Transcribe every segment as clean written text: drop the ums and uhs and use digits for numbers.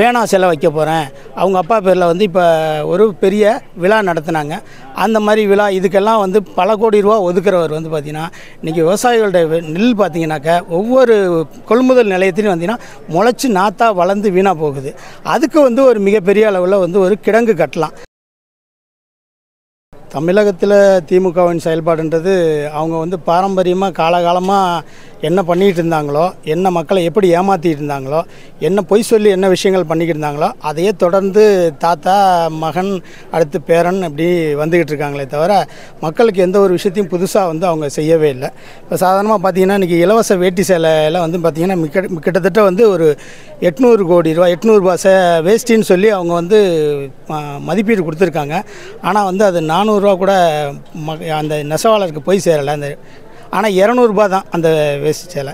பேனா சிலை வைக்க போகிறேன், அவங்க அப்பா பேரில் வந்து இப்போ ஒரு பெரிய விழா நடத்துனாங்க. அந்த மாதிரி விழா இதுக்கெல்லாம் வந்து பல கோடி ரூபா ஒதுக்குறவர் வந்து பார்த்திங்கன்னா இன்றைக்கி விவசாயிகளுடைய நெல் பார்த்திங்கனாக்கா ஒவ்வொரு கொள்முதல் நிலையத்திலையும் பார்த்திங்கன்னா முளைச்சி நாற்றா வளர்ந்து வீணாக போகுது. அதுக்கு வந்து ஒரு மிகப்பெரிய அளவில் வந்து ஒரு கிடங்கு கட்டலாம். தமிழகத்தில் திமுகவின் செயல்பாடுன்றது அவங்க வந்து பாரம்பரியமாக காலகாலமாக என்ன பண்ணிகிட்டு இருந்தாங்களோ, என்ன மக்களை எப்படி ஏமாற்றிட்டு இருந்தாங்களோ, என்ன பொய் சொல்லி என்ன விஷயங்கள் பண்ணிக்கிட்டு இருந்தாங்களோ அதையே தொடர்ந்து தாத்தா மகன் அடுத்து பேரன் அப்படி வந்துக்கிட்டு இருக்காங்களே தவிர மக்களுக்கு எந்த ஒரு விஷயத்தையும் புதுசாக வந்து அவங்க செய்யவே இல்லை. இப்போ சாதாரணமாக பார்த்திங்கன்னா இன்றைக்கி இலவச வேட்டி சேலையில் வந்து பார்த்திங்கன்னா கிட்டத்தட்ட வந்து ஒரு 800 கோடி ரூபா 800 ரூபா வேஸ்டின்னு சொல்லி அவங்க வந்து மதிப்பீடு கொடுத்துருக்காங்க. ஆனால் வந்து அது 400 ரூபா கூட அந்த நெசவாளருக்கு போய் சேரலை. ஆனால் 200 ரூபா தான் அந்த வேஷ்டி சேலை.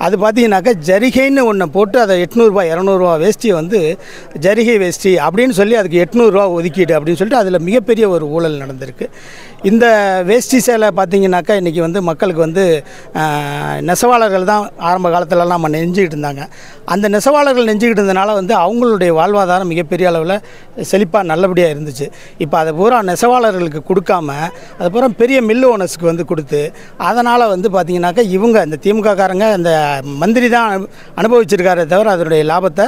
அது பார்த்தீங்கன்னாக்கா ஜரிகைன்னு ஒன்று போட்டு அதை 800 ரூபா 200 ரூபா வேஷ்டியை வந்து ஜரிகை வேஷ்டி அப்படின்னு சொல்லி அதுக்கு 800 ரூபா ஒதுக்கீடு அப்படின்னு சொல்லிட்டு அதில் மிகப்பெரிய ஒரு ஊழல் நடந்திருக்கு. இந்த வேஷ்டி சேலை பார்த்திங்கனாக்கா இன்றைக்கி வந்து மக்களுக்கு வந்து நெசவாளர்கள் தான் ஆரம்ப காலத்துலலாம் நம்ம நெஞ்சிக்கிட்டு இருந்தாங்க. அந்த நெசவாளர்கள் நெஞ்சிக்கிட்டு இருந்தனால வந்து அவங்களுடைய வாழ்வாதாரம் மிகப்பெரிய அளவில் செழிப்பாக நல்லபடியாக இருந்துச்சு. இப்போ அதை பூரா நெசவாளர்களுக்கு கொடுக்காம அது பூரா பெரிய மில்லு ஓனர்ஸுக்கு வந்து கொடுத்து அதனால் வந்து பார்த்திங்கனாக்கா இவங்க இந்த திமுககாரங்க இந்த மந்திரி தான் அனுபவிச்சிருக்காரே தவிர அதனுடைய லாபத்தை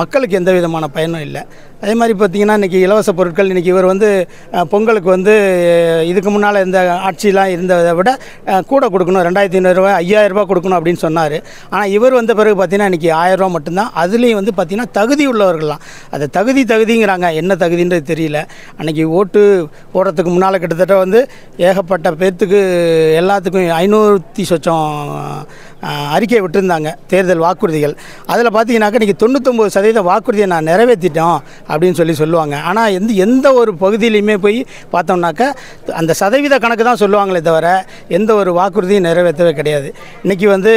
மக்களுக்கு எந்த விதமான பயனும் இல்லை. அதே மாதிரி பார்த்திங்கன்னா இன்றைக்கி இலவச பொருட்கள் இன்றைக்கி இவர் வந்து பொங்கலுக்கு வந்து இதுக்கு முன்னால் இந்த ஆட்சியெலாம் இருந்ததை விட கூட கொடுக்கணும், 2500 ரூபா 5000 ரூபா கொடுக்கணும் அப்படின்னு சொன்னார். ஆனால் இவர் வந்த பிறகு பார்த்திங்கன்னா இன்றைக்கி 1000 ரூபா மட்டும்தான். அதுலேயும் வந்து பார்த்திங்கன்னா தகுதி உள்ளவர்கள்லாம் அது தகுதிங்கிறாங்க, என்ன தகுதின்றது தெரியல. அன்றைக்கி ஓட்டு போடுறதுக்கு முன்னால் கிட்டத்தட்ட வந்து ஏகப்பட்ட பேர்த்துக்கு எல்லாத்துக்கும் 500 சொச்சம் அறிக்கை விட்டுருந்தாங்க தேர்தல் வாக்குறுதிகள். அதில் பார்த்தீங்கன்னாக்கா இன்றைக்கி 99% வாக்குறுதியை நான் நிறைவேற்றிட்டோம் அப்படின்னு சொல்லுவாங்க. ஆனால் எந்த ஒரு பகுதியிலையுமே போய் பார்த்தோம்னாக்கா அந்த சதவீத கணக்கு தான் சொல்லுவாங்களே தவிர எந்த ஒரு வாக்குறுதியும் நிறைவேற்றவே கிடையாது. இன்றைக்கி வந்து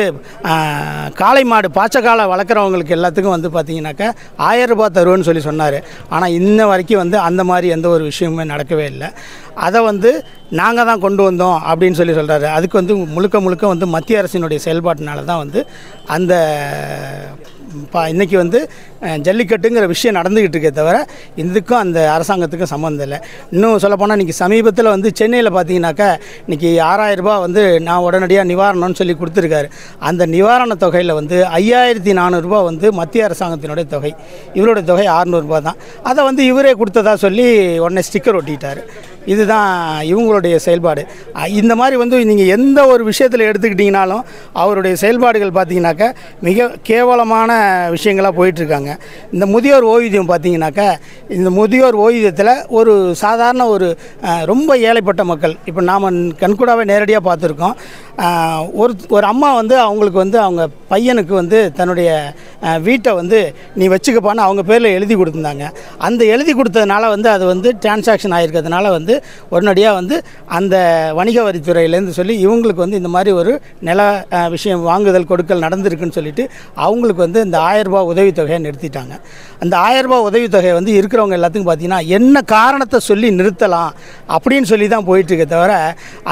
காளை மாடு பாச்சக்காலை வளர்க்குறவங்களுக்கு எல்லாத்துக்கும் வந்து பார்த்திங்கனாக்கா 1000 ரூபா தருவேன்னு சொன்னார். ஆனால் இன்ன வரைக்கும் வந்து அந்த மாதிரி எந்த ஒரு விஷயமுமே நடக்கவே இல்லை. அதை வந்து நாங்கள் தான் கொண்டு வந்தோம் அப்படின்னு சொல்கிறாரு. அதுக்கு வந்து முழுக்க வந்து மத்திய அரசினுடைய செயல்பாட்டினால தான் வந்து அந்த இன்றைக்கி வந்து ஜல்லிக்கட்டுங்கிற விஷயம் நடந்துக்கிட்டு இருக்கே தவிர இதுக்கும் அந்த அரசாங்கத்துக்கும் சம்மந்தம் இல்லை. இன்னும் சொல்லப்போனால் இன்றைக்கி சமீபத்தில் வந்து சென்னையில் பார்த்தீங்கன்னாக்கா இன்றைக்கி 6000 ரூபா வந்து நான் உடனடியாக நிவாரணம்னு சொல்லி கொடுத்துருக்காரு. அந்த நிவாரண தொகையில் வந்து 5400 ரூபா வந்து மத்திய அரசாங்கத்தினுடைய தொகை, இவருடைய தொகை 600 ரூபா தான். அதை வந்து இவரே கொடுத்ததா சொல்லி உடனே ஸ்டிக்கர் ஒட்டிட்டார். இதுதான் இவங்களுடைய செயல்பாடு. இந்த மாதிரி வந்து நீங்கள் எந்த ஒரு விஷயத்தில் எடுத்துக்கிட்டிங்கனாலும் அவருடைய செயல்பாடுகள் பார்த்திங்கனாக்கா மிக கேவலமான விஷயங்களாக போயிட்டுருக்காங்க. இந்த முதியோர் ஓய்வூதியம் பார்த்திங்கனாக்கா இந்த முதியோர் ஓய்வூதியத்தில் ஒரு சாதாரண ஒரு ரொம்ப ஏழைப்பட்ட மக்கள் இப்போ நாம் கண்கூடாவே நேரடியாக பார்த்துருக்கோம். ஒரு அம்மா வந்து அவங்களுக்கு வந்து அவங்க பையனுக்கு வந்து தன்னுடைய வீட்டை வந்து நீ வச்சுக்கப்பான்னு அவங்க பேரில் எழுதி கொடுத்துருந்தாங்க. அந்த எழுதி கொடுத்ததுனால வந்து அது வந்து டிரான்சாக்ஷன் ஆகிருக்கிறதுனால வந்து உடனடியாக வந்து அந்த வணிக வரித்துறையிலேருந்து சொல்லி இவங்களுக்கு வந்து இந்த மாதிரி ஒரு நில விஷயம் வாங்குதல் கொடுக்கல் நடந்திருக்குன்னு சொல்லிட்டு அவங்களுக்கு வந்து இந்த 1000 ரூபா உதவித்தொகையை நிறுத்திட்டாங்க. அந்த 1000 ரூபா உதவித்தொகை வந்து இருக்கிறவங்க எல்லாத்துக்கும் பார்த்திங்கன்னா என்ன காரணத்தை சொல்லி நிறுத்தலாம் அப்படின்னு சொல்லி தான் போயிட்டுருக்க தவிர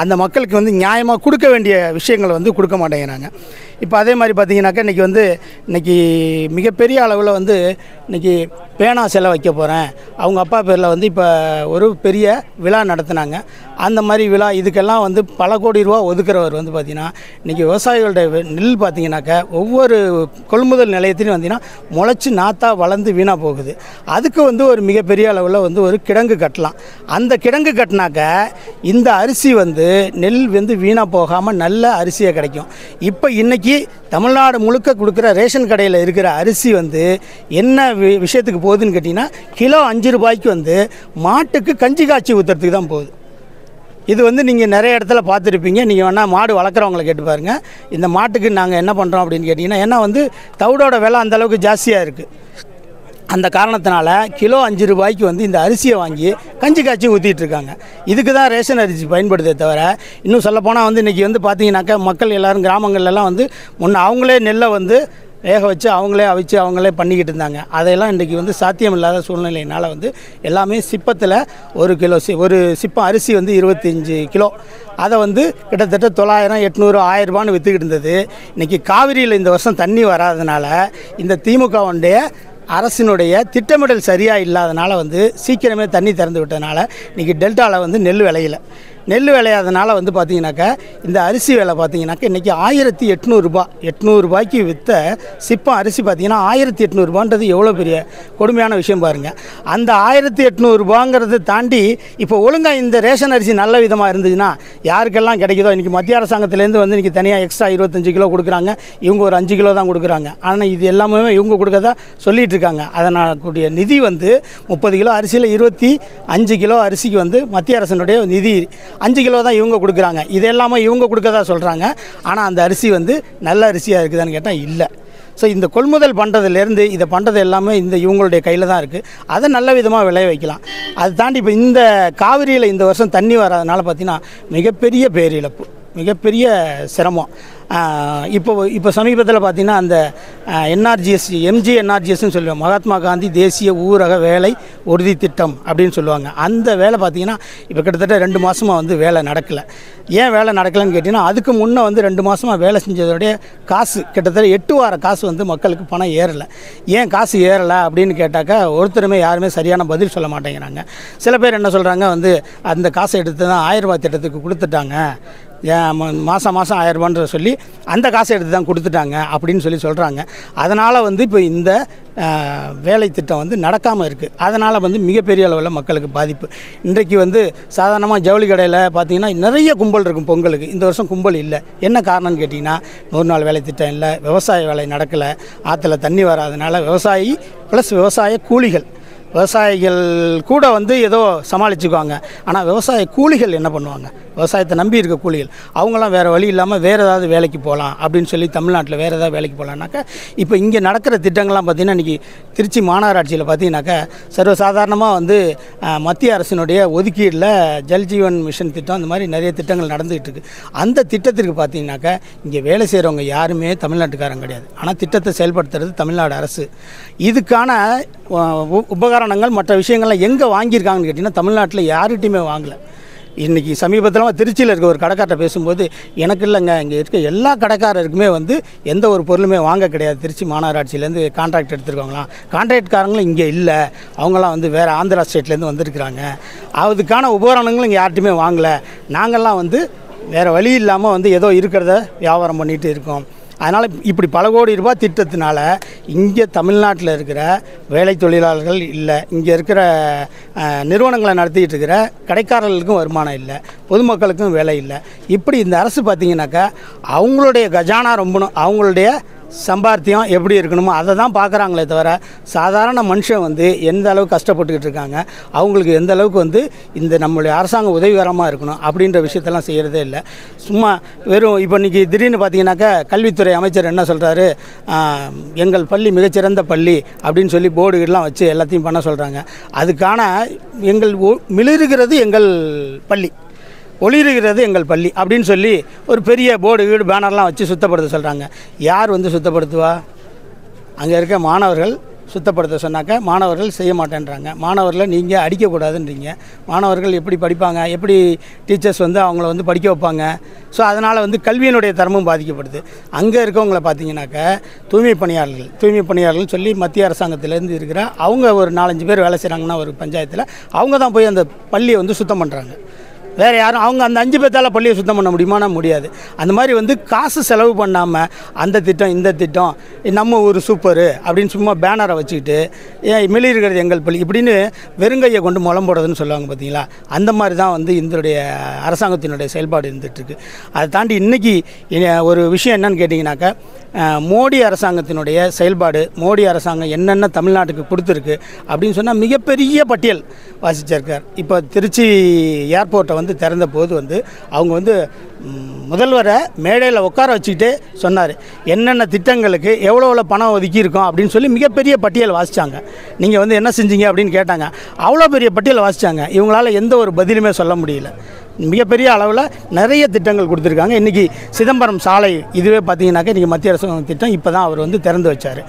அந்த மக்களுக்கு வந்து நியாயமாக கொடுக்க வேண்டிய விஷயங்களை வந்து கொடுக்க மாட்டேங்கிறாங்க. இப்போ அதே மாதிரி பார்த்திங்கனாக்கா இன்றைக்கி மிகப்பெரிய அளவில் வந்து இன்றைக்கி பேனா சிலை வைக்க போகிறேன், அவங்க அப்பா பேரில் வந்து இப்போ ஒரு பெரிய விழா நடத்துனாங்க. அந்த மாதிரி விழா இதுக்கெல்லாம் வந்து பல கோடி ரூபா ஒதுக்குறவர் வந்து பார்த்திங்கன்னா இன்றைக்கி விவசாயிகளுடைய நெல் பார்த்திங்கனாக்கா ஒவ்வொரு கொள்முதல் நிலையத்திலையும் பார்த்திங்கன்னா முளைச்சி நாற்றா வளர்ந்து வீணாக போகுது. அதுக்கு வந்து ஒரு மிகப்பெரிய அளவில் வந்து ஒரு கிடங்கு கட்டலாம். அந்த கிடங்கு கட்டினாக்க இந்த அரிசி வந்து நெல் வந்து வீணாக போகாமல் நல்ல அரிசியாக கிடைக்கும். இப்போ இன்றைக்கி தமிழ்நாடு முழுக்க கொடுக்குற ரேஷன் கடையில் இருக்கிற அரிசி வந்து என்ன விஷயத்துக்கு போகுதுன்னு கேட்டிங்கன்னா கிலோ 5 ரூபாய்க்கு வந்து மாட்டுக்கு கஞ்சி காய்ச்சி ஊற்றுறதுக்கு தான் போகுது. இது வந்து நீங்கள் நிறைய இடத்துல பார்த்துருப்பீங்க. நீங்கள் வேணால் மாடு வளர்க்குறவங்களை கேட்டு பாருங்கள். இந்த மாட்டுக்கு நாங்கள் என்ன பண்ணுறோம் அப்படின்னு கேட்டிங்கன்னா ஏன்னா வந்து தவிடோட விலை அந்தளவுக்கு ஜாஸ்தியாக இருக்குது. அந்த காரணத்தினால கிலோ 5 ரூபாய்க்கு வந்து இந்த அரிசியை வாங்கி கஞ்சி காய்ச்சி ஊற்றிட்டு இருக்காங்க. இதுக்கு தான் ரேஷன் அரிசி பயன்படுதே தவிர இன்னும் சொல்லப்போனால் வந்து இன்றைக்கி வந்து பார்த்திங்கனாக்கா மக்கள் எல்லோரும் கிராமங்கள்லாம் வந்து முன்ன அவங்களே நெல்லை வந்து வேக வச்சு அவங்களே அவிச்சு அவங்களே பண்ணிக்கிட்டு இருந்தாங்க. அதையெல்லாம் இன்றைக்கி வந்து சாத்தியம் இல்லாத சூழ்நிலையினால் வந்து எல்லாமே சிப்பத்தில் ஒரு சிப்பம் அரிசி வந்து 25 கிலோ அதை வந்து கிட்டத்தட்ட 900, 800, 1000 ரூபான்னு விற்றுக்கிட்டு இருந்தது. இன்றைக்கி காவிரியில் இந்த வருஷம் தண்ணி வராதனால இந்த திமுகவுடைய அரசினுடைய திட்டமிடல் சரியாக இல்லாதனால வந்து சீக்கிரமே தண்ணி திறந்து விட்டதுனால இன்றைக்கி டெல்டாவில் வந்து நெல் விளையல. நெல் விளையாதனால வந்து பார்த்திங்கனாக்கா இந்த அரிசி விலை பார்த்திங்கனாக்கா இன்றைக்கி 1800 800 விற்ற சிப்பம் அரிசி பார்த்திங்கன்னா 1800 எவ்வளோ பெரிய கொடுமையான விஷயம் பாருங்கள். அந்த 1800 தாண்டி இப்போ ஒழுங்காக இந்த ரேஷன் அரிசி நல்ல விதமாக இருந்துச்சுன்னா யாருக்கெல்லாம் கிடைக்குதோ, இன்றைக்கி மத்திய அரசாங்கத்திலேருந்து வந்து இன்றைக்கி தனியாக எக்ஸ்ட்ரா 25 கிலோ கொடுக்குறாங்க, இவங்க ஒரு 5 கிலோ தான் கொடுக்குறாங்க. ஆனால் இது எல்லாமே இவங்க கொடுக்கறதா சொல்லிகிட்டு இருக்காங்க. அதனால் கூடிய நிதி வந்து 30 கிலோ அரிசியில் 25 கிலோ அரிசிக்கு வந்து மத்திய அரசினுடைய நிதி 5 கிலோ தான் இவங்க கொடுக்குறாங்க. இது எல்லாமே இவங்க கொடுக்கறதா சொல்கிறாங்க. ஆனால் அந்த அரிசி வந்து நல்ல அரிசியாக இருக்குதான்னு கேட்டால் இல்லை. ஸோ இந்த கொள்முதல் பண்ணுறதுலேருந்து இதை பண்ணுறது எல்லாமே இந்த இவங்களுடைய கையில் தான் இருக்குது. அதை நல்ல விதமாக விளைய வைக்கலாம். அதை தாண்டி இப்போ இந்த காவிரியில் இந்த வருஷம் தண்ணி வராதனால பார்த்திங்கன்னா மிகப்பெரிய பேரிழப்பு, மிகப்பெரிய சிரமம். இப்போ சமீபத்தில் பார்த்திங்கன்னா அந்த என்ஆர்ஜிஎஸ் என்ஆர்ஜிஎஸ்ன்னு சொல்லுவாங்க, மகாத்மா காந்தி தேசிய ஊரக வேலை உறுதி திட்டம் அப்படின்னு சொல்லுவாங்க. அந்த வேலை பார்த்திங்கன்னா இப்போ கிட்டத்தட்ட 2 மாதமாக வந்து வேலை நடக்கலை. ஏன் வேலை நடக்கலைன்னு கேட்டிங்கன்னா அதுக்கு முன்னே வந்து 2 மாதமாக வேலை செஞ்சதோடைய காசு கிட்டத்தட்ட 8 வார காசு வந்து மக்களுக்கு பணம் ஏறலை. ஏன் காசு ஏறலை அப்படின்னு கேட்டாக்கா ஒருத்தருமே யாருமே சரியான பதில் சொல்ல மாட்டேங்கிறாங்க. சில பேர் என்ன சொல்கிறாங்க, வந்து அந்த காசை எடுத்து தான் 1000 ரூபாய் திட்டத்துக்கு கொடுத்துட்டாங்க, மாதம் 1000 ரூபான்ற சொல்லி அந்த காசை எடுத்து தான் கொடுத்துட்டாங்க அப்படின்னு சொல்கிறாங்க. அதனால் வந்து இப்போ இந்த வேலை திட்டம் வந்து நடக்காமல் இருக்குது. அதனால் வந்து மிகப்பெரிய அளவில் மக்களுக்கு பாதிப்பு. இன்றைக்கு வந்து சாதாரணமாக ஜவுளி கடையில் பார்த்திங்கன்னா நிறைய கும்பல் இருக்கும் பொங்கலுக்கு. இந்த வருஷம் கும்பல் இல்லை. என்ன காரணம்னு கேட்டிங்கன்னா 100 நாள் வேலை திட்டம் இல்லை, விவசாய வேலை நடக்கலை, ஆற்றுல தண்ணி வராதனால விவசாயி ப்ளஸ் விவசாய கூலிகள், விவசாயிகள் கூட வந்து ஏதோ சமாளிச்சுக்குவாங்க. ஆனால் விவசாய கூலிகள் என்ன பண்ணுவாங்க, விவசாயத்தை நம்பி இருக்க கூலிகள் அவங்களாம் வேறு வழி இல்லாமல் வேறு ஏதாவது வேலைக்கு போகலாம் அப்படின்னு சொல்லி தமிழ்நாட்டில் வேறு ஏதாவது வேலைக்கு போகலான்னாக்கா இப்போ இங்கே நடக்கிற திட்டங்கள்லாம் பார்த்திங்கன்னா இன்றைக்கி திருச்சி மாநகராட்சியில் பார்த்திங்கனாக்கா சர்வசாதாரணமாக வந்து மத்திய அரசினுடைய ஒதுக்கீடில் ஜல்ஜீவன் மிஷன் திட்டம் அந்த மாதிரி நிறைய திட்டங்கள் நடந்துகிட்டு இருக்குது. அந்த திட்டத்திற்கு பார்த்திங்கனாக்கா இங்கே வேலை செய்கிறவங்க யாருமே தமிழ்நாட்டுக்காரங்க கிடையாது. ஆனால் திட்டத்தை செயல்படுத்துறது தமிழ்நாடு அரசு. இதுக்கான உபகரணங்கள் மற்ற விஷயங்கள்லாம் எங்கே வாங்கியிருக்காங்கன்னு கேட்டிங்கன்னா தமிழ்நாட்டில் யார்கிட்டையுமே வாங்கலை. இன்றைக்கி சமீபத்தில் திருச்சியில் இருக்க ஒரு கடைக்காரரை பேசும்போது எனக்கு இல்லைங்க, இங்கே இருக்க எல்லா கடைக்காரருக்குமே வந்து எந்த ஒரு பொருளுமே வாங்க கிடையாது. திருச்சி மாநகராட்சியிலேருந்து கான்ட்ராக்ட் எடுத்துருக்காங்களாம், கான்ட்ராக்ட்காரங்களும் இங்கே இல்லை, அவங்களாம் வந்து வேறு ஆந்திரா ஸ்டேட்லேருந்து வந்திருக்கிறாங்க. அதுக்கான உபகரணங்களும் இங்கே யார்கிட்டையுமே வாங்கலை. நாங்கள்லாம் வந்து வேறு வழி இல்லாமல் வந்து ஏதோ இருக்கிறத வியாபாரம் பண்ணிகிட்டு இருக்கோம். அதனால் இப்படி பல கோடி ரூபாய் திட்டத்தினால இங்கே தமிழ்நாட்டில் இருக்கிற வேலை தொழிலாளர்கள் இல்லை, இங்கே இருக்கிற நிறுவனங்களை நடத்திக்கிட்டு இருக்கிற கடைக்காரர்களுக்கும் வருமானம் இல்லை, பொதுமக்களுக்கும் வேலை இல்லை. இப்படி இந்த அரசு பார்த்திங்கனாக்கா அவங்களுடைய கஜானா ரொம்பணும், அவங்களுடைய சம்பாத்தியம் எப்படி இருக்கணுமோ அதை தான் பார்க்குறாங்களே தவிர சாதாரண மனுஷன் வந்து எந்த அளவுக்கு கஷ்டப்பட்டுக்கிட்டு இருக்காங்க, அவங்களுக்கு எந்த அளவுக்கு வந்து இந்த நம்மளுடைய அரசாங்கம் உதவிகரமாக இருக்கணும் அப்படின்ற விஷயத்தெல்லாம் செய்கிறதே இல்லை. சும்மா வெறும் இப்போ இன்றைக்கி திடீர்னு பார்த்தீங்கன்னாக்கா கல்வித்துறை அமைச்சர் என்ன சொல்கிறாரு, எங்கள் பள்ளி மிகச்சிறந்த பள்ளி அப்படின்னு சொல்லி போர்டுகள்லாம் வச்சு எல்லாத்தையும் பண்ண சொல்கிறாங்க. அதுக்கான மிளிருகிறது எங்கள் பள்ளி, ஒளிருகிறது எங்கள் பள்ளி அப்படின்னு சொல்லி ஒரு பெரிய போர்டு பேனர்லாம் வச்சு சுத்தப்படுத்த சொல்கிறாங்க. யார் வந்து சுத்தப்படுத்துவா? அங்கே இருக்க மாணவர்கள் சுத்தப்படுத்த சொன்னாக்க மாணவர்கள் செய்ய மாட்டேன்றாங்க. மாணவர்களை நீங்கள் அடிக்கக்கூடாதுன்றீங்க. மாணவர்கள் எப்படி படிப்பாங்க, எப்படி டீச்சர்ஸ் வந்து அவங்கள வந்து படிக்க வைப்பாங்க? ஸோ அதனால் வந்து கல்வியினுடைய தரமும் பாதிக்கப்படுது. அங்கே இருக்கவங்களை பார்த்தீங்கன்னாக்க தூய்மை பணியாளர்கள்னு சொல்லி மத்திய அரசாங்கத்திலேருந்து இருக்கிற அவங்க ஒரு 4-5 பேர் வேலை செய்கிறாங்கன்னா ஒரு பஞ்சாயத்தில் அவங்க தான் போய் அந்த பள்ளியை வந்து சுத்தம் பண்ணுறாங்க. வேறு யாரும் அவங்க அந்த 5 பேர்த்தால் பள்ளியை சுத்தம் பண்ண முடியுமானா முடியாது. அந்த மாதிரி வந்து காசு செலவு பண்ணாமல் அந்த திட்டம் இந்த திட்டம் நம்ம ஒரு சூப்பரு அப்படின்னு சும்மா பேனரை வச்சுக்கிட்டு மிளிருகிறது எங்கள் பள்ளி இப்படின்னு வெறுங்கையை கொண்டு முளம் போடுறதுன்னு சொல்லுவாங்க பார்த்தீங்களா, அந்த மாதிரி தான் வந்து இதனுடைய அரசாங்கத்தினுடைய செயல்பாடு இருந்துகிட்ருக்கு. அதை தாண்டி இன்றைக்கி ஒரு விஷயம் என்னன்னு கேட்டிங்கனாக்கா மோடி அரசாங்கத்தினுடைய செயல்பாடு, மோடி அரசாங்கம் என்னென்ன தமிழ்நாட்டுக்கு கொடுத்துருக்கு அப்படின்னு சொன்னால் மிகப்பெரிய பட்டியல் வாசிச்சிருக்கார். இப்போ திருச்சி ஏர்போர்ட்டை வந்து திறந்த போது வந்து அவங்க வந்து முதல்வரை மேடையில் உட்கார வச்சுக்கிட்டே சொன்னார் என்னென்ன திட்டங்களுக்கு எவ்வளோ பணம் ஒதுக்கியிருக்கோம் அப்படின்னு சொல்லி மிகப்பெரிய பட்டியல் வாசித்தாங்க. நீங்கள் வந்து என்ன செஞ்சீங்க அப்படின்னு கேட்டாங்க. அவ்வளோ பெரிய பட்டியல் வாசித்தாங்க. இவங்களால் எந்த ஒரு பதிலுமே சொல்ல முடியல. மிகப்பெரிய அளவில் நிறைய திட்டங்கள் கொடுத்துருக்காங்க. இன்றைக்கி சிதம்பரம் சாலை இதுவே பார்த்திங்கனாக்கா இன்றைக்கி மத்திய அரசாங்க திட்டம் இப்போ தான் அவர் வந்து திறந்து வச்சார்.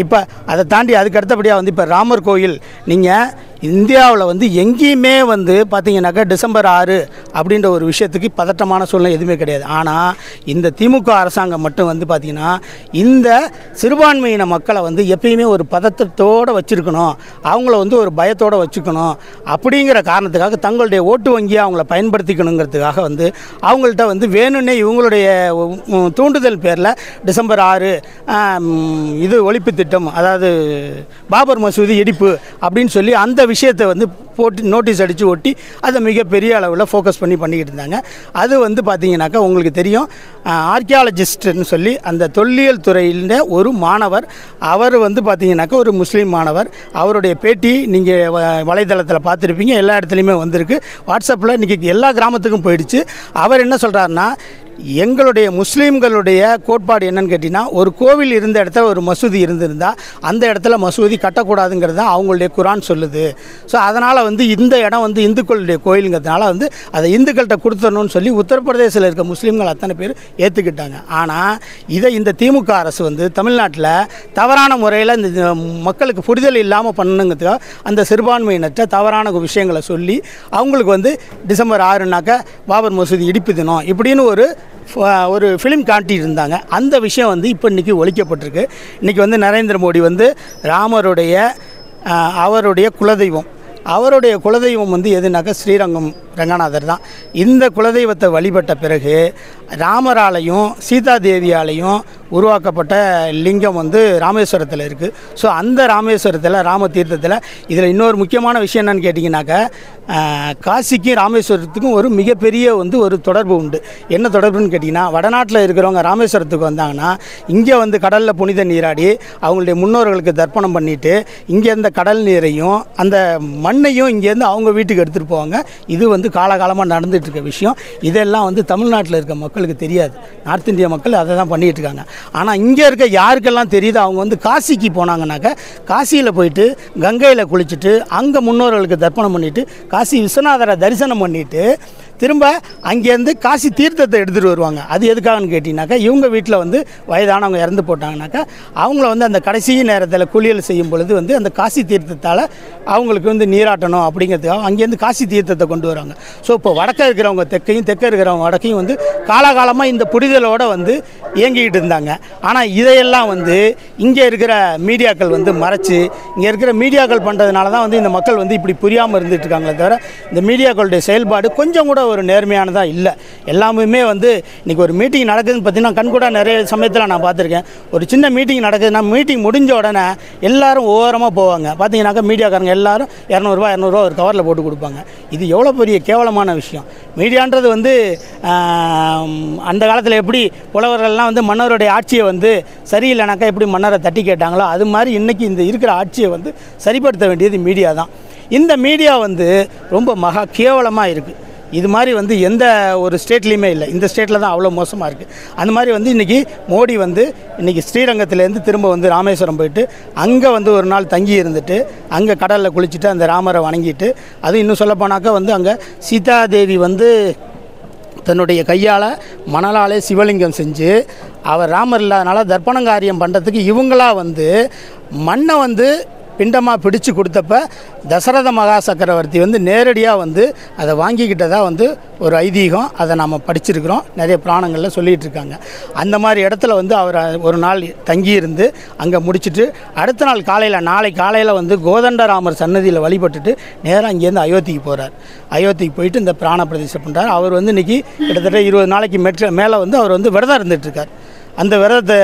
இப்போ அதை தாண்டி அதுக்கு அடுத்தபடியாக வந்து இப்போ ராமர் கோயில் நீங்கள் இந்தியாவில் வந்து எங்கேயுமே வந்து பார்த்திங்கனாக்கா டிசம்பர் 6 அப்படின்ற ஒரு விஷயத்துக்கு பதட்டமான சூழ்நிலை எதுவுமே கிடையாது. ஆனால் இந்த திமுக அரசாங்கம் மட்டும் வந்து பார்த்திங்கன்னா இந்த சிறுபான்மையின மக்களை வந்து எப்பயுமே ஒரு பதட்டத்தோடு வச்சுருக்கணும், அவங்கள வந்து ஒரு பயத்தோடு வச்சுக்கணும் அப்படிங்கிற காரணத்துக்காக தங்களுடைய ஓட்டு வங்கியை அவங்கள பயன்படுத்திக்கணுங்கிறதுக்காக வந்து அவங்கள்ட்ட வந்து வேணும்னே இவங்களுடைய தூண்டுதல் பேரில் டிசம்பர் 6 இது ஒழிப்பு திட்டம், அதாவது பாபர் மசூதி இடிப்பு அப்படின்னு சொல்லி அந்த விஷயத்தை வந்து போட்டு நோட்டீஸ் அடித்து ஒட்டி அதை மிகப்பெரிய அளவில் ஃபோக்கஸ் பண்ணிக்கிட்டு இருந்தாங்க. அது வந்து பார்த்திங்கனாக்கா உங்களுக்கு தெரியும், ஆர்கியாலஜிஸ்ட்னு சொல்லி அந்த தொல்லியல் துறையில் ஒரு மாணவர், அவர் வந்து பார்த்திங்கனாக்கா ஒரு முஸ்லீம் மாணவர், அவருடைய பேட்டி நீங்கள் வலைதளத்தில் பார்த்துருப்பீங்க, எல்லா இடத்துலையுமே வந்திருக்கு, வாட்ஸ்அப்பில் இன்றைக்கி எல்லா கிராமத்துக்கும் போயிடுச்சு. அவர் என்ன சொல்கிறாருன்னா, எங்களுடைய முஸ்லீம்களுடைய கோட்பாடு என்னன்னு கேட்டிங்கன்னா, ஒரு கோவில் இருந்த இடத்துல ஒரு மசூதி இருந்திருந்தால் அந்த இடத்துல மசூதி கட்டக்கூடாதுங்கிறது தான் அவங்களுடைய குரான் சொல்லுது. ஸோ அதனால் வந்து இந்த இடம் வந்து இந்துக்களுடைய கோயிலுங்கிறதுனால வந்து அதை இந்துக்கள்கிட்ட கொடுத்துடணும்னு சொல்லி உத்தரப்பிரதேசில் இருக்க முஸ்லீம்கள் அத்தனை பேர் ஏற்றுக்கிட்டாங்க. ஆனால் இதை இந்த திமுக அரசு வந்து தமிழ்நாட்டில் தவறான முறையில் இந்த மக்களுக்கு புரிதல் இல்லாமல் பண்ணணுங்கிறதுக்காக அந்த சிறுபான்மையினற்ற தவறான விஷயங்களை சொல்லி அவங்களுக்கு வந்து டிசம்பர் 6னாக்கா பாபர் மசூதி இடிப்பு தினம் இப்படின்னு ஒரு ஃபிலிம் காட்டிட்டு இருந்தாங்க. அந்த விஷயம் வந்து இப்போ இன்றைக்கி ஒழிக்கப்பட்டிருக்கு. இன்றைக்கி வந்து நரேந்திர மோடி வந்து ராமருடைய அவருடைய குலதெய்வம் வந்து எதுனாக்கா ஸ்ரீரங்கம் ரங்கநாதர் தான். இந்த குலதெய்வத்தை வழிபட்ட பிறகு ராமராலையும் சீதாதேவியாலையும் உருவாக்கப்பட்ட லிங்கம் வந்து ராமேஸ்வரத்தில் இருக்குது. ஸோ அந்த ராமேஸ்வரத்தில் ராம தீர்த்தத்தில் இதில் இன்னொரு முக்கியமான விஷயம் என்னென்னு கேட்டிங்கனாக்கா, காசிக்கும் ராமேஸ்வரத்துக்கும் ஒரு மிகப்பெரிய வந்து ஒரு தொடர்பு உண்டு. என்ன தொடர்புன்னு கேட்டிங்கன்னா, வடநாட்டில் இருக்கிறவங்க ராமேஸ்வரத்துக்கு வந்தாங்கன்னா இங்கே வந்து கடலில் புனித நீராடி அவங்களுடைய முன்னோர்களுக்கு தர்ப்பணம் பண்ணிவிட்டு இங்கே இருந்த கடல் நீரையும் அந்த மண்ணையும் இங்கேருந்து அவங்க வீட்டுக்கு எடுத்துகிட்டு போவாங்க. இது வந்து காலகாலமாக நடந்துகிட்டு இருக்க விஷயம். இதெல்லாம் வந்து தமிழ்நாட்டில் இருக்க மக்களுக்கு தெரியாது. நார்த் இந்தியா மக்கள் அதை தான் பண்ணிகிட்டு இருக்காங்க. ஆனால் இங்கே இருக்க யாருக்கெல்லாம் தெரியுது, அவங்க வந்து காசிக்கு போனாங்கன்னாக்கா காசியில் போயிட்டு கங்கையில் குளிச்சுட்டு அங்கே முன்னோர்களுக்கு தர்ப்பணம் பண்ணிவிட்டு காசி விஸ்வநாதரை தரிசனம் பண்ணிவிட்டு திரும்ப அங்கேருந்து காசி தீர்த்தத்தை எடுத்துகிட்டு வருவாங்க. அது எதுக்காகன்னு கேட்டிங்கனாக்கா, இவங்க வீட்டில் வந்து வயதானவங்க இறந்து போட்டாங்கனாக்கா அவங்கள வந்து அந்த கடைசி நேரத்தில் குளியல் செய்யும் பொழுது வந்து அந்த காசி தீர்த்தத்தால் அவங்களுக்கு வந்து நீராட்டணும் அப்படிங்கிறதுக்காக அங்கேருந்து காசி தீர்த்தத்தை கொண்டு வராங்க. ஸோ இப்போ வடக்க இருக்கிறவங்க தெற்கையும் தெற்க இருக்கிறவங்க வடக்கையும் வந்து காலகாலமாக இந்த புரிதலோடு வந்து இயங்கிக்கிட்டு இருந்தாங்க. ஆனால் இதையெல்லாம் வந்து இங்கே இருக்கிற மீடியாக்கள் வந்து மறைச்சி, இங்கே இருக்கிற மீடியாக்கள் பண்ணுறதுனால தான் வந்து இந்த மக்கள் வந்து இப்படி புரியாமல் இருந்துட்டு இருக்காங்களே தவிர இந்த மீடியாக்களுடைய செயல்பாடு கொஞ்சம் கூட ஒரு நேர்மையானதாக இல்லை. எல்லாமே வந்து இன்றைக்கி ஒரு மீட்டிங் நடக்குதுன்னு பார்த்தீங்கன்னா கண்கூட நிறைய சமயத்தில் நான் பார்த்துருக்கேன். ஒரு சின்ன மீட்டிங் நடக்குதுன்னா மீட்டிங் முடிஞ்ச உடனே எல்லாரும் ஓரமாக போவாங்க. பார்த்தீங்கன்னாக்கா மீடியாக்காரங்க எல்லாரும் 200 ஒரு கவரில் போட்டு கொடுப்பாங்க. இது எவ்வளோ பெரிய கேவலமான விஷயம். மீடியான்றது வந்து அந்த காலத்தில் எப்படி புலவர்கள்லாம் வந்து மன்னருடைய ஆட்சியை வந்து சரியில்லைனாக்கா எப்படி மன்னரை தட்டி கேட்டாங்களோ அது மாதிரி இன்றைக்கி இந்த இருக்கிற ஆட்சியை வந்து சரிப்படுத்த வேண்டியது மீடியா தான். இந்த மீடியா வந்து ரொம்ப மகா கேவலமாக இருக்குது. இது மாதிரி வந்து எந்த ஒரு ஸ்டேட்லேயுமே இல்லை. இந்த ஸ்டேட்டில் தான் அவ்வளோ மோசமாக இருக்குது. அந்த மாதிரி வந்து இன்றைக்கி மோடி வந்து இன்றைக்கி ஸ்ரீரங்கத்துலேருந்து திரும்ப வந்து ராமேஸ்வரம் போயிட்டு அங்கே வந்து ஒரு நாள் தங்கி இருந்துட்டு அங்கே கடலில் குளிச்சுட்டு அந்த ராமரை வணங்கிட்டு, அது இன்னும் சொல்லப்போனாக்கா வந்து அங்கே சீதாதேவி வந்து தன்னுடைய கையால் மணலாலே சிவலிங்கம் செஞ்சு அவர் ராமர் இல்லாதனால தர்ப்பணங்காரியம் பண்ணுறதுக்கு இவங்களாக வந்து மண்ணை வந்து பிண்டமாக பிடிச்சு கொடுத்தப்ப தசரத மகா சக்கரவர்த்தி வந்து நேரடியாக வந்து அதை வாங்கிக்கிட்டதாக வந்து ஒரு ஐதீகம். அதை நம்ம படிச்சிருக்கிறோம், நிறைய புராணங்களில் சொல்லிகிட்டு இருக்காங்க. அந்த மாதிரி இடத்துல வந்து அவர் ஒரு நாள் தங்கியிருந்து அங்கே முடிச்சுட்டு அடுத்த நாள் காலையில் நாளை காலையில் வந்து கோதண்டராமர் சன்னதியில் வழிபட்டுட்டு நேராக அங்கேருந்து அயோத்திக்கு போகிறார். அயோத்திக்கு போயிட்டு இந்த பிராண பிரதிஷ்டை பண்ணுறார். அவர் வந்து இன்றைக்கி கிட்டத்தட்ட 20 நாளைக்கு மேலே வந்து அவர் வந்து விரதம் இருந்துகிட்ருக்கார். அந்த விரதத்தை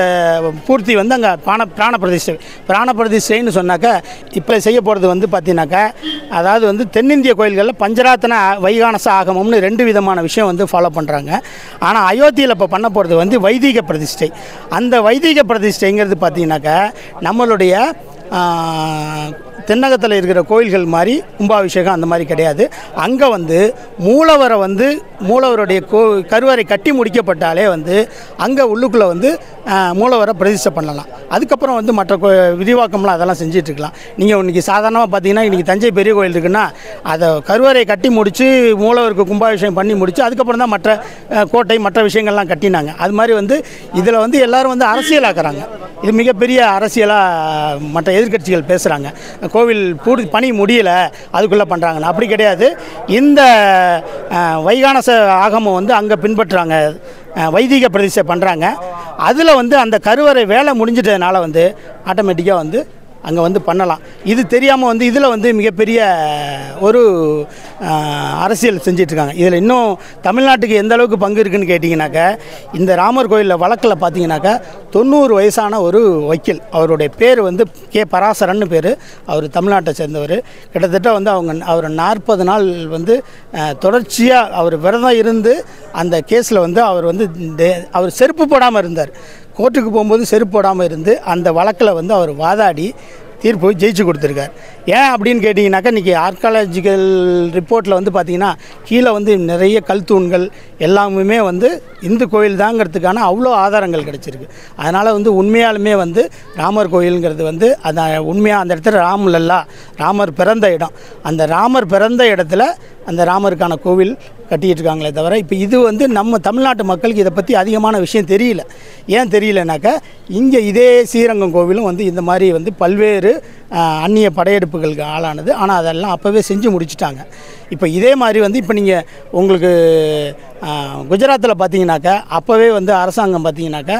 பூர்த்தி வந்து அங்கே பிராண பிரதிஷ்டைன்னு சொன்னாக்கா இப்போ செய்ய போகிறது வந்து பார்த்தீங்கன்னாக்கா, அதாவது வந்து தென்னிந்திய கோயில்களில் பஞ்சராத்தன வைகானச ஆகமம்னு 2 விதமான விஷயம் வந்து ஃபாலோ பண்ணுறாங்க. ஆனால் அயோத்தியில் இப்போ பண்ண போகிறது வந்து வைதிக பிரதிஷ்டை. அந்த வைதிக பிரதிஷ்டைங்கிறது பார்த்தீங்கன்னாக்கா நம்மளுடைய தென்னகத்தில் இருக்கிற கோயில்கள் மாதிரி கும்பாபிஷேகம் அந்த மாதிரி கிடையாது. அங்கே வந்து மூலவருடைய கருவறை கட்டி முடிக்கப்பட்டாலே வந்து அங்கே உள்ளுக்குள்ளே வந்து மூலவரை பிரதிஷ்டை பண்ணலாம். அதுக்கப்புறம் வந்து மற்ற விரிவாக்கம்லாம் அதெல்லாம் செஞ்சிட்ருக்கலாம். நீங்கள் இன்றைக்கி சாதாரணமாக பார்த்தீங்கன்னா இன்றைக்கி தஞ்சை பெரிய கோயில் இருக்குன்னா அதை கருவறை கட்டி முடித்து மூலவருக்கு கும்பாபிஷேகம் பண்ணி முடித்து அதுக்கப்புறம் தான் மற்ற கோட்டை மற்ற விஷயங்கள்லாம் கட்டினாங்க. அது மாதிரி வந்து இதில் வந்து எல்லோரும் வந்து அரசியலாக்குறாங்க. இது மிகப்பெரிய அரசியலாக மற்ற எதிர்க்கட்சிகள் பேசுகிறாங்க. கோவில் பணி முடியலை அதுக்குள்ளே பண்ணுறாங்கன்னு. அப்படி கிடையாது. இந்த வைகானச ஆகமம் வந்து அங்கே பின்பற்றுறாங்க, வைதிக பிரதிஷ்டை பண்ணுறாங்க. அதில் வந்து அந்த கருவறை வேலை முடிஞ்சிட்டதுனால வந்து ஆட்டோமேட்டிக்காக வந்து அங்கே வந்து பண்ணலாம். இது தெரியாமல் வந்து இதில் வந்து மிகப்பெரிய ஒரு அரசியல் செஞ்சிட்ருக்காங்க. இதில் இன்னும் தமிழ்நாட்டுக்கு எந்த அளவுக்கு பங்கு இருக்குதுன்னு கேட்டிங்கனாக்கா, இந்த ராமர் கோயிலில் வழக்கில் பார்த்தீங்கன்னாக்கா 90 வயசான ஒரு வக்கீல், அவருடைய பேர் வந்து கே பராசரன்னு பேர். அவர் தமிழ்நாட்டை சேர்ந்தவர். கிட்டத்தட்ட வந்து அவர் 40 நாள் வந்து தொடர்ச்சியாக அவர் விரதம் இருந்து அந்த கேஸில் வந்து அவர் செருப்பு போடாமல் இருந்தார். கோர்ட்டுக்கு போகும்போது செருப்பு போடாமல் இருந்து அந்த வழக்கில் வந்து அவர் வாதாடி தீர்ப்பு ஜெயிச்சு கொடுத்துருக்கார். ஏன் அப்படின்னு கேட்டிங்கனாக்கா, இன்றைக்கி ஆர்காலஜிக்கல் ரிப்போர்ட்டில் வந்து பார்த்திங்கன்னா கீழே வந்து நிறைய கல் தூண்கள் எல்லாமே வந்து இந்து கோயில் தாங்கிறதுக்கான அவ்வளோ ஆதாரங்கள் கிடச்சிருக்கு. அதனால் வந்து உண்மையாலுமே வந்து ராமர் கோயிலுங்கிறது வந்து அந்த உண்மையாக அந்த இடத்துல ராமர் பிறந்த இடம். அந்த ராமர் பிறந்த இடத்துல அந்த ராமருக்கான கோவில் கட்டிகிட்டு இருக்காங்களே தவிர, இப்போ இது வந்து நம்ம தமிழ்நாட்டு மக்களுக்கு இதை பற்றி அதிகமான விஷயம் தெரியல. ஏன் தெரியலனாக்கா, இங்கே இதே ஸ்ரீரங்கம் கோவிலும் வந்து இந்த மாதிரி வந்து பல்வேறு அந்நிய படையெடுப்புகளுக்கு ஆளானது. ஆனால் அதெல்லாம் அப்போவே செஞ்சு முடிச்சுட்டாங்க. இப்போ இதே மாதிரி வந்து இப்போ நீங்கள் உங்களுக்கு குஜராத்தில் பார்த்தீங்கன்னாக்கா, அப்போவே வந்து அரசாங்கம் பார்த்தீங்கன்னாக்கா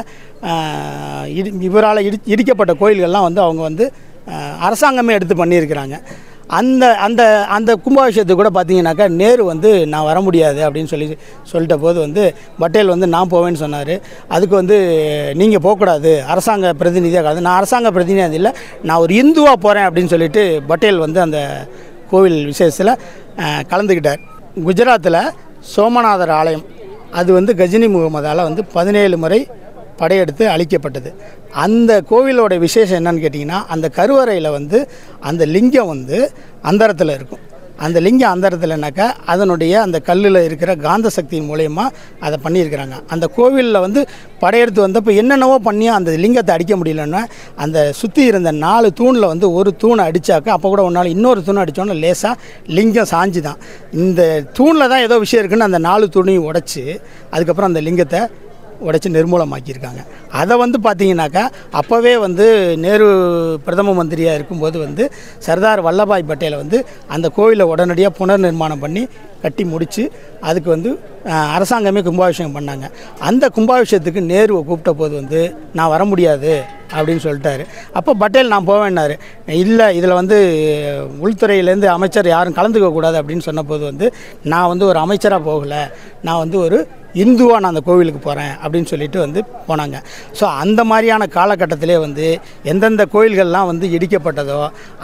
இவரால் இடிக்கப்பட்ட கோயில்கள்லாம் வந்து அவங்க வந்து அரசாங்கமே எடுத்து பண்ணியிருக்கிறாங்க. அந்த அந்த அந்த கும்பாபிஷேகத்துக்கு கூட பார்த்தீங்கன்னாக்கா நேரு வந்து நான் வர முடியாது அப்படின்னு சொல்லிட்ட போது வந்து பட்டேல் வந்து நான் போவேன்னு சொன்னார். அதுக்கு வந்து நீங்கள் போகக்கூடாது, அரசாங்க பிரதிநிதியாக கலந்து, நான் அரசாங்க பிரதிநிதியாக இல்லை, நான் ஒரு இந்துவாக போகிறேன் அப்படின்னு சொல்லிட்டு பட்டேல் வந்து அந்த கோவில் விசேஷத்தில் கலந்துக்கிட்டார். குஜராத்தில் சோமநாதர் ஆலயம் அது வந்து கஜினி முகமதால் வந்து 17 முறை படையெடுத்து அழிக்கப்பட்டது. அந்த கோவிலோட விசேஷம் என்னன்னு கேட்டிங்கன்னா, அந்த கருவறையில் வந்து அந்த லிங்கம் வந்து அந்தரத்தில் இருக்கும். அந்த லிங்கம் அந்தரத்தில்னாக்கா அதனுடைய அந்த கல்லில் இருக்கிற காந்த சக்தியின் மூலயமா அதை பண்ணியிருக்கிறாங்க. அந்த கோவிலில் வந்து படையெடுத்து வந்தப்போ என்னென்னவோ பண்ணியும் அந்த லிங்கத்தை அடிக்க முடியலன்னா, அந்த சுற்றி இருந்த 4 தூணில் வந்து ஒரு தூணை அடித்தாக்கா, அப்போ கூட ஒரு நாள் இன்னொரு தூணை அடித்தோன்னா லேசாக லிங்கம் சாஞ்சு தான். இந்த தூணில் தான் ஏதோ விஷயம் இருக்குன்னு அந்த 4 தூணையும் உடைச்சி அதுக்கப்புறம் அந்த லிங்கத்தை உடைச்சி நிர்மூலமாக்கியிருக்காங்க. அதை வந்து பார்த்திங்கனாக்கா, அப்போவே வந்து நேரு பிரதம மந்திரியாக இருக்கும்போது வந்து சர்தார் வல்லபாய் பட்டேலை வந்து அந்த கோவிலை உடனடியாக புனர் நிர்மாணம் பண்ணி கட்டி முடித்து அதுக்கு வந்து அரசாங்கமே கும்பாபிஷேகம் பண்ணாங்க. அந்த கும்பாபிஷேகத்துக்கு நேருவை கூப்பிட்ட போது வந்து நான் வர முடியாது அப்படின்னு சொல்லிட்டாரு. அப்போ பட்டேல் நான் போவேன்னாரு. இல்லை, இதில் வந்து உள்துறையிலேருந்து அமைச்சர் யாரும் கலந்துக்கக்கூடாது அப்படின்னு சொன்னபோது வந்து நான் வந்து ஒரு அமைச்சராக போகலை, நான் வந்து ஒரு இந்துவாக நான் அந்த கோவிலுக்கு போகிறேன் அப்படின்னு சொல்லிட்டு வந்து போனாங்க. ஸோ அந்த மாதிரியான காலகட்டத்திலே வந்து எந்தெந்த கோயில்கள்லாம் வந்து இடிக்கப்பட்டதோ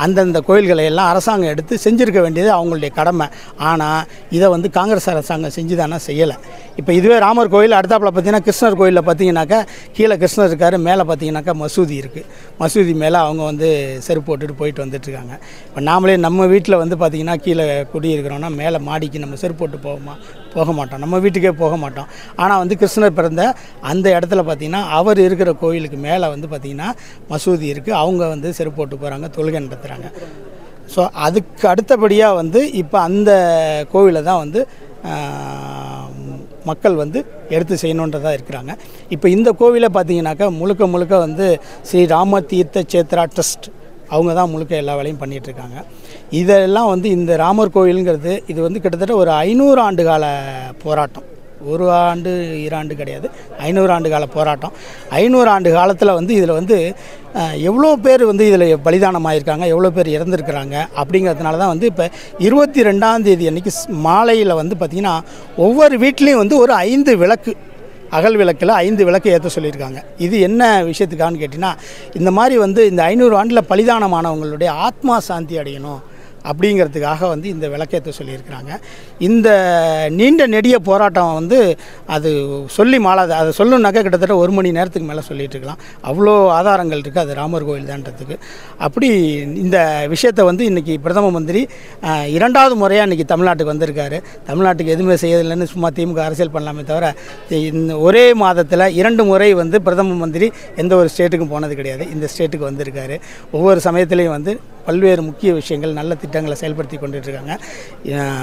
அந்தந்த கோயில்களை எல்லாம் அரசாங்கம் எடுத்து செஞ்சுருக்க வேண்டியது அவங்களுடைய கடமை. ஆனால் இதை வந்து காங்கிரஸ் அரசாங்கம் செஞ்சுதானா செய்யலை. இப்போ இதுவே ராமர் கோயில் அடுத்தாப்பில் பார்த்தீங்கன்னா கிருஷ்ணர் கோயிலில் பார்த்தீங்கன்னாக்கா கீழே கிருஷ்ணர் இருக்கார், மேலே பார்த்தீங்கன்னாக்கா மசூதி இருக்குது. மசூதி மேலே அவங்க வந்து செருப்பு போட்டுட்டு போயிட்டு வந்துட்டுருக்காங்க. இப்போ நாமளே நம்ம வீட்டில் வந்து பார்த்திங்கன்னா கீழே குடியிருக்கிறோன்னா மேலே மாடிக்கு நம்ம செருப்பு போட்டு போக மாட்டோம், நம்ம வீட்டுக்கே போக மாட்டோம். ஆனால் வந்து கிருஷ்ணர் பிறந்த அந்த இடத்துல பார்த்திங்கன்னா அவர் இருக்கிற கோயிலுக்கு மேலே வந்து பார்த்திங்கன்னா மசூதி இருக்குது. அவங்க வந்து செருப்பு போட்டு போகிறாங்க, தொழுகை நடத்துகிறாங்க. ஸோ அதுக்கு அடுத்தபடியாக வந்து இப்போ அந்த கோவிலை தான் வந்து மக்கள் வந்து எடுத்து செய்யணுன்றதாக இருக்கிறாங்க. இப்போ இந்த கோவிலை பார்த்திங்கனாக்கா முழுக்க வந்து ஸ்ரீ ராம தீர்த்த சேத்ரா ட்ரஸ்ட் அவங்க தான் முழுக்க எல்லா வேலையும் பண்ணிகிட்ருக்காங்க. இதெல்லாம் வந்து இந்த ராமர் கோயிலுங்கிறது இது வந்து கிட்டத்தட்ட ஒரு 500 ஆண்டு கால போராட்டம். 1 ஆண்டு 2 ஆண்டு கிடையாது, 500 ஆண்டு கால போராட்டம். 500 ஆண்டு காலத்தில் வந்து இதில் வந்து எவ்வளோ பேர் வந்து இதில் பலிதானமாயிருக்காங்க, எவ்வளோ பேர் இறந்துருக்கிறாங்க அப்படிங்கிறதுனால தான் வந்து இப்போ 22ஆம் தேதி அன்றைக்கி மாலையில் வந்து பார்த்திங்கன்னா ஒவ்வொரு வீட்லேயும் வந்து ஒரு 5 விளக்கு, அகல் விளக்கில் 5 விளக்கு ஏற்ற சொல்லியிருக்காங்க. இது என்ன விஷயத்துக்கான்னு கேட்டிங்கன்னா, இந்த மாதிரி வந்து இந்த 500 ஆண்டில் பலிதானமானவங்களுடைய ஆத்மா சாந்தி அடையணும் அப்படிங்கிறதுக்காக வந்து இந்த விளக்கேற்ற சொல்லியிருக்கிறாங்க. இந்த நீண்ட நெடிய போராட்டம் வந்து அது சொல்லி மாளாது. அதை சொல்லணுன்னாக்கா கிட்டத்தட்ட 1 மணி நேரத்துக்கு மேலே சொல்லிகிட்டு இருக்கலாம். அவ்வளோ ஆதாரங்கள் இருக்குது அது ராமர் கோயில் தான்றதுக்கு. அப்படி இந்த விஷயத்தை வந்து இன்றைக்கி பிரதம மந்திரி 2வது முறையாக இன்றைக்கி தமிழ்நாட்டுக்கு வந்திருக்காரு. தமிழ்நாட்டுக்கு எதுவுமே செய்யதில்லைன்னு சும்மா திமுக அரசியல் பண்ணலாமே தவிர ஒரே மாதத்தில் 2 முறை வந்து பிரதம மந்திரி எந்த ஒரு ஸ்டேட்டுக்கும் போனது கிடையாது. இந்த ஸ்டேட்டுக்கு வந்திருக்காரு. ஒவ்வொரு சமயத்துலேயும் வந்து பல்வேறு முக்கிய விஷயங்கள், நல்ல திட்டங்களை செயல்படுத்தி கொண்டுட்ருக்காங்க.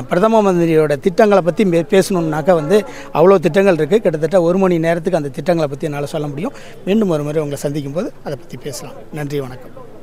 பிரதம மந்திரியோட திட்டங்களை பற்றி பேசணுன்னாக்கா வந்து அவ்வளோ திட்டங்கள் இருக்குது. கிட்டத்தட்ட 1 மணி நேரத்துக்கு அந்த திட்டங்களை பற்றி என்னால் சொல்ல முடியும். மீண்டும் ஒரு முறை உங்களை சந்திக்கும் போது அதை பற்றி பேசலாம். நன்றி, வணக்கம்.